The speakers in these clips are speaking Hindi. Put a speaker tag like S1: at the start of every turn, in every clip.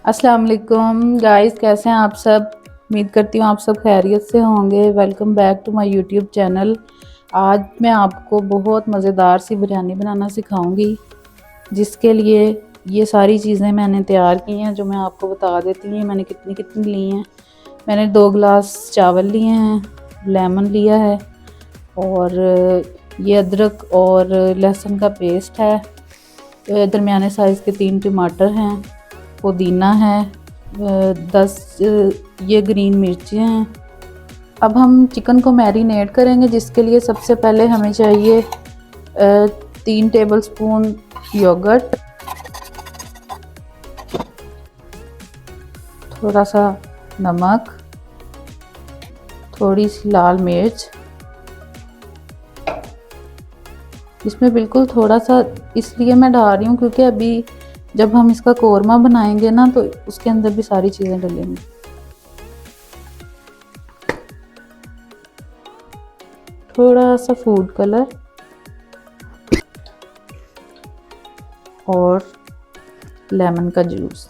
S1: अस्सलाम वालेकुम गाइस, कैसे हैं आप सब। उम्मीद करती हूँ आप सब खैरियत से होंगे। Welcome back to my YouTube channel. आज मैं आपको बहुत मज़ेदार सी बिरयानी बनाना सिखाऊंगी, जिसके लिए ये सारी चीज़ें मैंने तैयार की हैं, जो मैं आपको बता देती हूँ मैंने कितनी कितनी ली हैं। मैंने 2 गिलास चावल लिए हैं, लेमन लिया है, और ये अदरक और लहसुन का पेस्ट है, दरमियाने साइज़ के 3 टमाटर हैं, पुदीना है, 10 ये ग्रीन मिर्ची हैं। अब हम चिकन को मैरिनेट करेंगे, जिसके लिए सबसे पहले हमें चाहिए 3 टेबलस्पून योगर्ट, थोड़ा सा नमक, थोड़ी सी लाल मिर्च। इसमें बिल्कुल थोड़ा सा इसलिए मैं डाल रही हूँ क्योंकि अभी जब हम इसका कोरमा बनाएंगे ना, तो उसके अंदर भी सारी चीज़ें डलेंगी। थोड़ा सा फूड कलर और लेमन का जूस।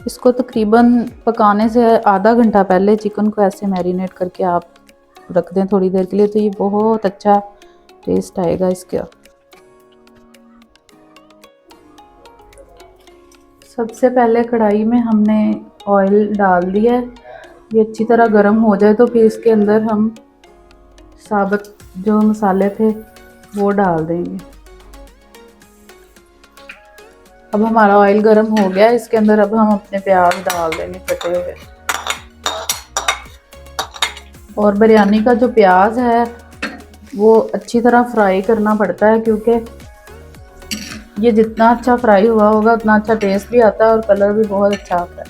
S1: इसको तकरीबन पकाने से आधा घंटा पहले चिकन को ऐसे मैरिनेट करके आप रख दें थोड़ी देर के लिए, तो ये बहुत अच्छा टेस्ट आएगा इसका। सबसे पहले कढ़ाई में हमने ऑयल डाल दिया है। ये अच्छी तरह गर्म हो जाए तो फिर इसके अंदर हम साबुत जो मसाले थे वो डाल देंगे। अब हमारा ऑयल गर्म हो गया है, इसके अंदर अब हम अपने प्याज डाल देंगे कटे हुए। और बिरयानी का जो प्याज है वो अच्छी तरह फ्राई करना पड़ता है, क्योंकि ये जितना अच्छा फ्राई हुआ होगा उतना अच्छा टेस्ट भी आता है और कलर भी बहुत अच्छा आता है।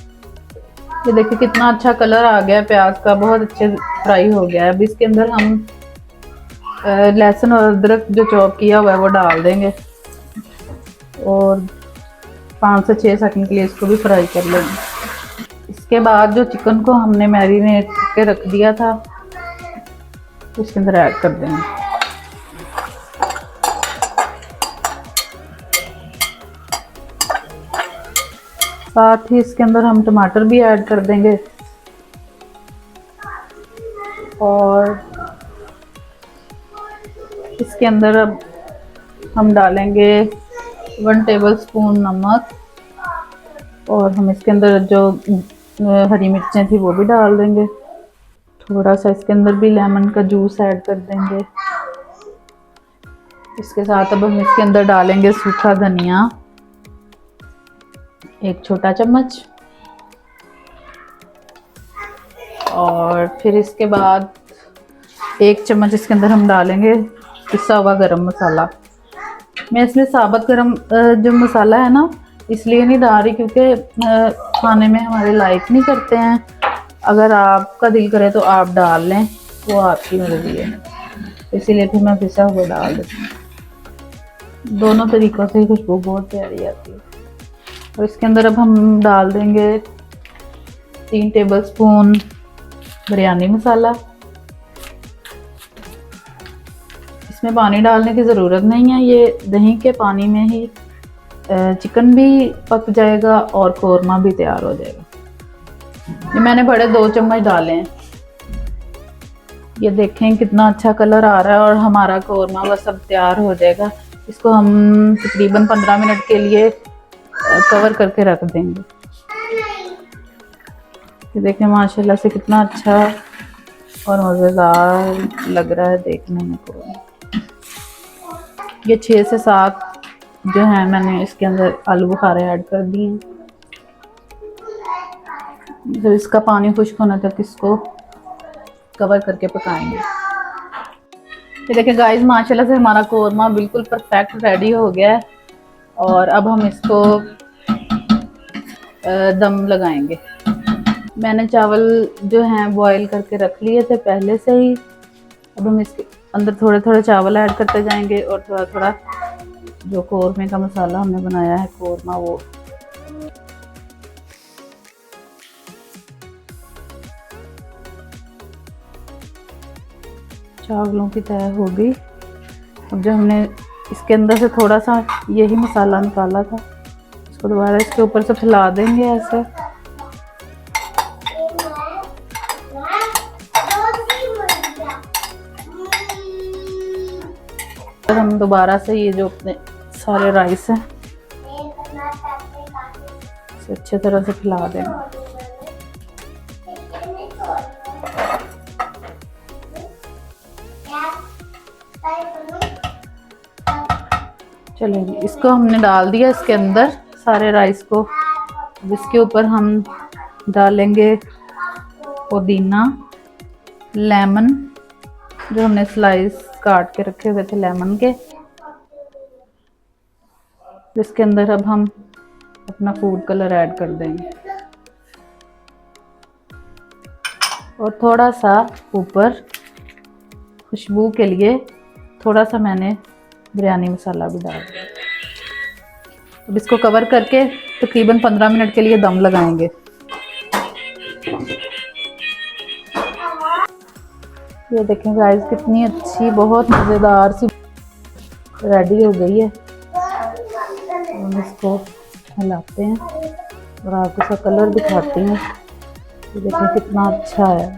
S1: ये देखिए कितना अच्छा कलर आ गया है प्याज का, बहुत अच्छे फ्राई हो गया है। अब इसके अंदर हम लहसुन और अदरक जो चॉप किया हुआ है वो डाल देंगे, और 5 से 6 सेकंड के लिए इसको भी फ्राई कर लेंगे। इसके बाद जो चिकन को हमने मैरिनेट करके रख दिया था इसके अंदर ऐड कर देंगे। साथ ही इसके अंदर हम टमाटर भी ऐड कर देंगे, और इसके अंदर अब हम डालेंगे 1 टेबलस्पून नमक, और हम इसके अंदर जो हरी मिर्चें थी वो भी डाल देंगे। थोड़ा सा इसके अंदर भी लेमन का जूस ऐड कर देंगे। इसके साथ अब हम इसके अंदर डालेंगे सूखा धनिया 1 छोटा चम्मच, और फिर इसके बाद 1 चम्मच इसके अंदर हम डालेंगे पिसा हुआ गरम मसाला। मैं इसमें साबुत गरम जो मसाला है ना इसलिए नहीं डाल रही क्योंकि खाने में हमारे लाइक नहीं करते हैं। अगर आपका दिल करे तो आप डाल लें, वो आपकी मर्जी है, इसीलिए फिर मैं पिसा हुआ डाल देती हूँ। दोनों तरीक़ों से खुशबू बहुत प्यारी आती है। और इसके अंदर अब हम डाल देंगे 3 टेबलस्पून बिरयानी मसाला। इसमें पानी डालने की ज़रूरत नहीं है, ये दही के पानी में ही चिकन भी पक जाएगा और कोरमा भी तैयार हो जाएगा। ये मैंने बड़े 2 चम्मच डाले हैं। ये देखें कितना अच्छा कलर आ रहा है और हमारा कोरमा बस अब तैयार हो जाएगा। इसको हम तकरीबन 15 मिनट के लिए कवर करके रख देंगे। ये देखें माशाल्लाह से कितना अच्छा और मज़ेदार लग रहा है देखने में कोरमा। ये 6 से 7 जो है मैंने इसके अंदर आलू बुखारे ऐड कर दिए हैं। जब इसका पानी खुश्क होने तक इसको कवर करके पकाएंगे। ये देखिए गाइस माशाल्लाह से हमारा कोरमा बिल्कुल परफेक्ट रेडी हो गया है, और अब हम इसको दम लगाएंगे। मैंने चावल जो हैं बॉईल करके रख लिए थे पहले से ही। अब हम इसके अंदर थोड़े थोड़े चावल ऐड करते जाएंगे, और थोड़ा थोड़ा जो कोरमे का मसाला हमने बनाया है कोरमा वो। चावलों की तैयार हो गई। अब जो हमने इसके अंदर से थोड़ा सा यही मसाला निकाला था इसको दोबारा इसके ऊपर से फैला देंगे ऐसे। फिर हम दोबारा से ये जो अपने सारे राइस हैं इसे अच्छे तरह से फैला देंगे। चलिए जी, इसको हमने डाल दिया इसके अंदर सारे राइस को। अब इसके ऊपर हम डालेंगे पुदीना, लेमन जो हमने स्लाइस काट के रखे हुए थे लेमन के। इसके अंदर अब हम अपना फूड कलर ऐड कर देंगे और थोड़ा सा ऊपर खुशबू के लिए थोड़ा सा मैंने बिरयानी मसाला भी डाल दिया। अब इसको कवर करके तकरीबन 15 मिनट के लिए दम लगाएंगे। ये देखें गाइस, कितनी अच्छी बहुत मज़ेदार सी रेडी हो गई है। हम इसको हिलाते हैं और आपको इसका कलर दिखाते हैं। ये देखें कितना अच्छा है।